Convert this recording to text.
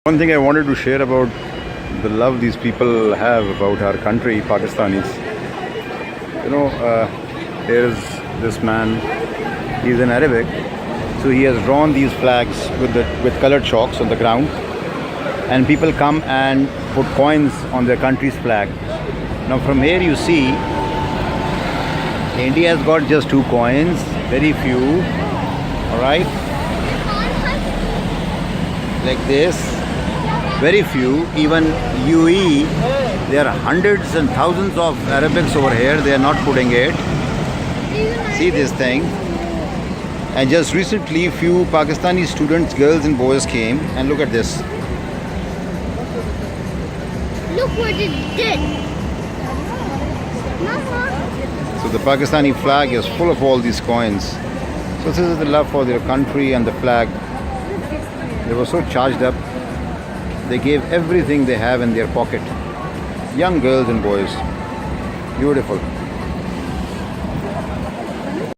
One thing I wanted to share about the love these people have about our country, Pakistanis. Here's this man. He's in Arabic, so he has drawn these flags with colored chalks on the ground, and people come and put coins on their country's flag. Now, from here you see, India has got just 2 coins, very few. All right, like this. Very few. Even UAE, there are hundreds and thousands of Arabics over here. They are not putting it. See this thing. And just recently, few Pakistani students, girls and boys came, and look at this. Look what it did. Mama. So the Pakistani flag is full of all these coins. So this is the love for their country and the flag. They were so charged up. They gave everything they have in their pocket. Young girls and boys. Beautiful.